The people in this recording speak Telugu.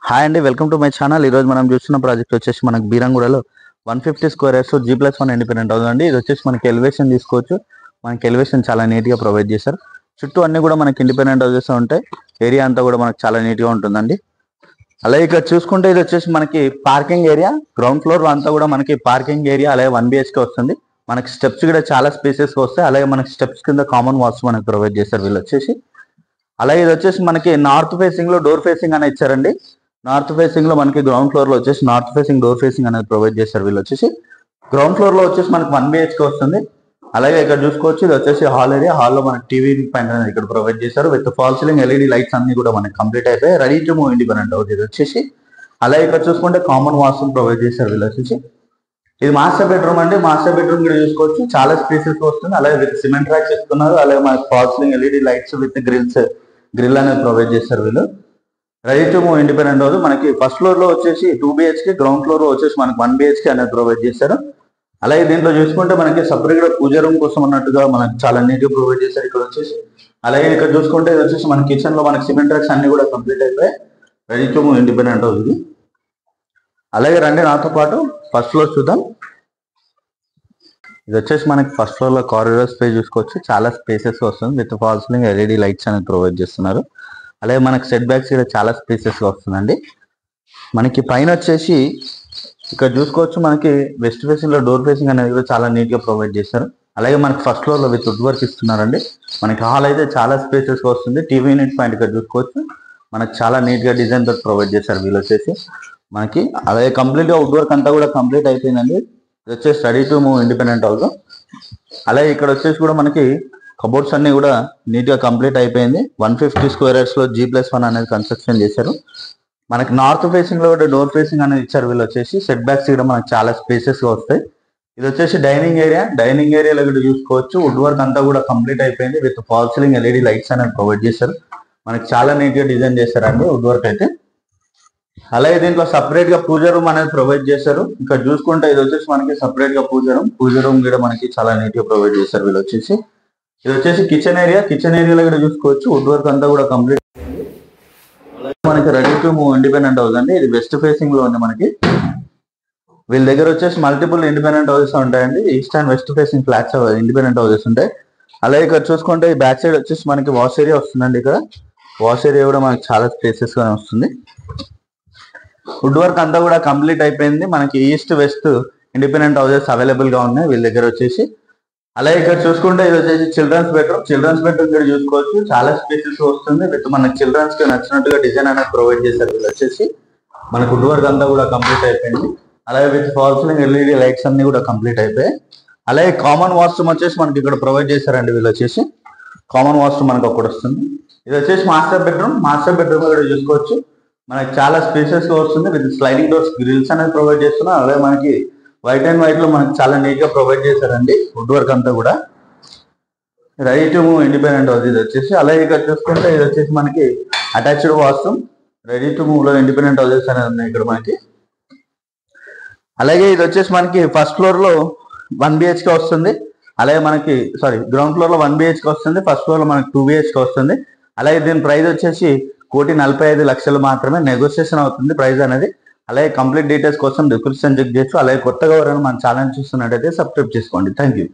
హాయ్ అండి, వెల్కమ్ టు మై ఛానల్. ఈ రోజు మనం చూస్తున్న ప్రాజెక్ట్ వచ్చేసి మనకి బీరంగూడలో 150 square yards G+1 independent house అండి. ఇది వచ్చేసి మనకి ఎలివేషన్ తీసుకోవచ్చు. మనకి ఎలివేషన్ చాలా నీట్ గా ప్రొవైడ్ చేశారు. చుట్టూ అన్ని కూడా మనకి ఇండిపెండెంట్ హౌసెస్ ఉంటాయి. ఏరియా అంతా కూడా మనకి చాలా నీట్ గా ఉంటుందండి. అలాగే ఇక్కడ చూసుకుంటే ఇది వచ్చేసి మనకి పార్కింగ్ ఏరియా. గ్రౌండ్ ఫ్లోర్ లో అంతా కూడా మనకి పార్కింగ్ ఏరియా, అలాగే 1 BHK వస్తుంది. మనకి స్టెప్స్ కూడా చాలా స్పేసెస్ వస్తాయి. అలాగే మనకి స్టెప్స్ కింద కామన్ వాల్స్ మనకి ప్రొవైడ్ చేశారు వీళ్ళు వచ్చేసి. అలాగే ఇది వచ్చేసి మనకి నార్త్ ఫేసింగ్ లో డోర్ ఫేసింగ్ అనేది ఇచ్చారండి. నార్త్ ఫేసింగ్ లో మనకి గ్రౌండ్ ఫ్లోర్ లో వచ్చేసి నార్త్ ఫేసింగ్ డోర్ ఫేసింగ్ అనేది ప్రొవైడ్ చేశారు వీళ్ళు వచ్చేసి. గ్రౌండ్ ఫ్లోర్ లో వచ్చేసి మనకి 1 BHK వస్తుంది. అలాగే ఇక్కడ చూసుకోవచ్చు, ఇది వచ్చేసి హాల్ ఏరియా. హాల్లో మనకి టీవీ పైన ఇక్కడ ప్రొవైడ్ చేశారు. With fall ceiling LED lights అన్ని కూడా మనకి కంప్లీట్ అయిపోయి ready to move independent house ఇది వచ్చేసి. అలాగే ఇక్కడ చూసుకుంటే కామన్ వాష్రూమ్ ప్రొవైడ్ చేశారు వీళ్ళు వచ్చేసి. ఇది మాస్టర్ బెడ్రూమ్ అండి. మాస్టర్ బెడ్రూమ్ కూడా చూసుకోవచ్చు, చాలా స్పేసెస్ వస్తుంది. అలాగే విత్ సిమెంట్ ట్రాక్స్ ఇస్తున్నారు. అలాగే మనకి false ceiling LED lights with grill అనేది ప్రొవైడ్ చేశారు వీళ్ళు. Ready to move independent house. మనకి ఫస్ట్ ఫ్లోర్ లో వచ్చేసి 2 BHK, గ్రౌండ్ ఫ్లోర్ లో వచ్చేసి మనకి 1 BHK అనేది ప్రొవైడ్ చేశారు. అలాగే దీంట్లో చూసుకుంటే మనకి సపరేట్ గా పూజ రూమ్ కోసం అన్నట్టుగా మనకి చాలా నీట్ గా ప్రొవైడ్ చేశారు ఇక్కడ వచ్చేసి. అలాగే ఇక్కడ చూసుకుంటే ఇది వచ్చేసి మన కిచెన్ లో మనకి సిమెంట్ ట్రాక్స్ అన్ని కూడా కంప్లీట్ అయిపోయి ready to move independent house ఇది. అలాగే రండి నాతో పాటు ఫస్ట్ ఫ్లోర్ చూద్దాం. ఇది వచ్చేసి మనకి ఫస్ట్ ఫ్లోర్ లో కారిడార్ స్పేస్ చూసుకోవచ్చు, చాలా స్పేసెస్ వస్తుంది. With fall ceiling LED lights అనేది ప్రొవైడ్ చేస్తున్నారు. అలాగే మనకి సెట్ బ్యాక్స్ కూడా చాలా స్పేసెస్ వస్తుందండి. మనకి పైన వచ్చేసి ఇక్కడ చూసుకోవచ్చు, మనకి వెస్ట్ ఫేసింగ్ లో డోర్ ఫేసింగ్ అనేది కూడా చాలా నీట్ గా ప్రొవైడ్ చేశారు. అలాగే మనకి ఫస్ట్ ఫ్లోర్ లో విత్ వుడ్ వర్క్ ఇస్తున్నారండి. మనకి హాల్ అయితే చాలా స్పేసెస్ వస్తుంది. టీవీ యూనిట్ పాయింట్ ఇక్కడ చూసుకోవచ్చు, మనకి చాలా నీట్ గా డిజైన్ తో ప్రొవైడ్ చేశారు వీళ్ళు వచ్చేసి మనకి. అలాగే కంప్లీట్ గా వుడ్ వర్క్ అంతా కూడా కంప్లీట్ అయిపోయిందండి. ఇది వచ్చేసి ready to move independent house. అలాగే ఇక్కడ వచ్చేసి కూడా మనకి కబోర్డ్స్ అన్ని కూడా నీట్ గా కంప్లీట్ అయిపోయింది. 150 స్క్వేర్ యార్డ్స్ లో G+1 అనేది కన్స్ట్రక్షన్ చేశారు. మనకి నార్త్ ఫేసింగ్ లో కూడా డోర్ ఫేసింగ్ అనేది ఇచ్చారు వీళ్ళు వచ్చేసి. సెట్ బ్యాక్స్ కూడా మనకి చాలా స్పేసెస్ గా వస్తాయి. ఇది వచ్చేసి డైనింగ్ ఏరియా. డైనింగ్ ఏరియాలో కూడా చూసుకోవచ్చు, వుడ్ వర్క్ అంతా కూడా కంప్లీట్ అయిపోయింది. With fall ceiling LED lights అనేది ప్రొవైడ్ చేశారు. మనకి చాలా నీట్ గా డిజైన్ చేశారండి వుడ్ వర్క్ అయితే. అలాగే దీంట్లో సపరేట్ గా పూజ రూమ్ అనేది ప్రొవైడ్ చేశారు. ఇక్కడ చూసుకుంటే ఇది వచ్చేసి మనకి సపరేట్ గా పూజ రూమ్ కూడా మనకి చాలా నీట్ గా ప్రొవైడ్ చేశారు వీళ్ళు వచ్చేసి. ఇది వచ్చేసి కిచెన్ ఏరియా. కిచెన్ ఏరియాలో కూడా చూసుకోవచ్చు, వుడ్ వర్క్ అంతా కూడా కంప్లీట్. మనకి ready to move independent house అండి. ఇది వెస్ట్ ఫేసింగ్ లో ఉంది మనకి. వీళ్ళ దగ్గర వచ్చేసి మల్టిపుల్ ఇండిపెండెంట్ హౌసెస్ ఉంటాయండి. East and west facing flats independent houses ఉంటాయి. అలాగే ఇక్కడ చూసుకుంటే ఈ బ్యాక్ సైడ్ వచ్చేసి మనకి వాష్ ఏరియా వస్తుందండి. ఇక్కడ వాష్ ఏరియా కూడా మనకి చాలా స్పేసెస్ గానే వస్తుంది. వుడ్ వర్క్ అంతా కూడా కంప్లీట్ అయిపోయింది. మనకి east west independent houses available గా ఉన్నాయి వీళ్ళ దగ్గర వచ్చేసి. అలాగే ఇక్కడ చూసుకుంటే ఇది వచ్చేసి చిల్డ్రన్స్ బెడ్రూమ్. చిల్డ్రన్స్ బెడ్రూమ్ కూడా చూసుకోవచ్చు, చాలా స్పేసెస్ వస్తుంది. విత్ మనకి చిల్డ్రన్స్ కి నచ్చినట్టుగా డిజైన్ అనేది ప్రొవైడ్ చేశారు వీళ్ళు వచ్చేసి. మనకు వుడ్ వర్క్ అంతా కూడా కంప్లీట్ అయిపోయింది. అలాగే with fall ceiling LED lights అన్ని కూడా కంప్లీట్ అయిపోయాయి. అలాగే కామన్ వాష్రూమ్ వచ్చేసి మనకి ఇక్కడ ప్రొవైడ్ చేశారండి వీళ్ళు వచ్చేసి. కామన్ వాష్రూమ్ మనకు ఒకటి వస్తుంది. ఇది వచ్చేసి మాస్టర్ బెడ్రూమ్. మాస్టర్ బెడ్రూమ్ కూడా చూసుకోవచ్చు, మనకి చాలా స్పేసెస్ గా వస్తుంది. విత్ స్లైడింగ్ డోర్స్ గ్రిల్స్ అనేది ప్రొవైడ్ చేస్తున్నారు. అలాగే మనకి వైట్ అండ్ వైట్ లో మనకి చాలా నీట్ గా ప్రొవైడ్ చేశారండి వుడ్ వర్క్ అంతా కూడా. Ready to move independent house ఇది వచ్చేసి. అలాగే ఇక్కడ చూసుకుంటే ఇది వచ్చేసి మనకి attached washroom. Ready to move లో ఇండిపెండెంట్ హౌసెస్ అనేది ఉన్నాయి ఇక్కడ మనకి. అలాగే ఇది వచ్చేసి మనకి ఫస్ట్ ఫ్లోర్ లో 1 BHK వస్తుంది. అలాగే మనకి గ్రౌండ్ ఫ్లోర్ లో 1 BHK వస్తుంది. ఫస్ట్ ఫ్లోర్ లో మనకి 2 BHK వస్తుంది. అలాగే దీని ప్రైస్ వచ్చేసి 1,45,00,000 మాత్రమే. నెగోషియేషన్ అవుతుంది ప్రైస్ అనేది. అలాగే కంప్లీట్ డీటెయిల్స్ కోసం డిస్క్రిప్షన్ చెక్ చేయొచ్చు. అలాగే కొత్తగా ఎవరైనా మన ఛానల్ చూస్తున్నట్టయితే సబ్స్క్రైబ్ చేసుకోండి. Thank you.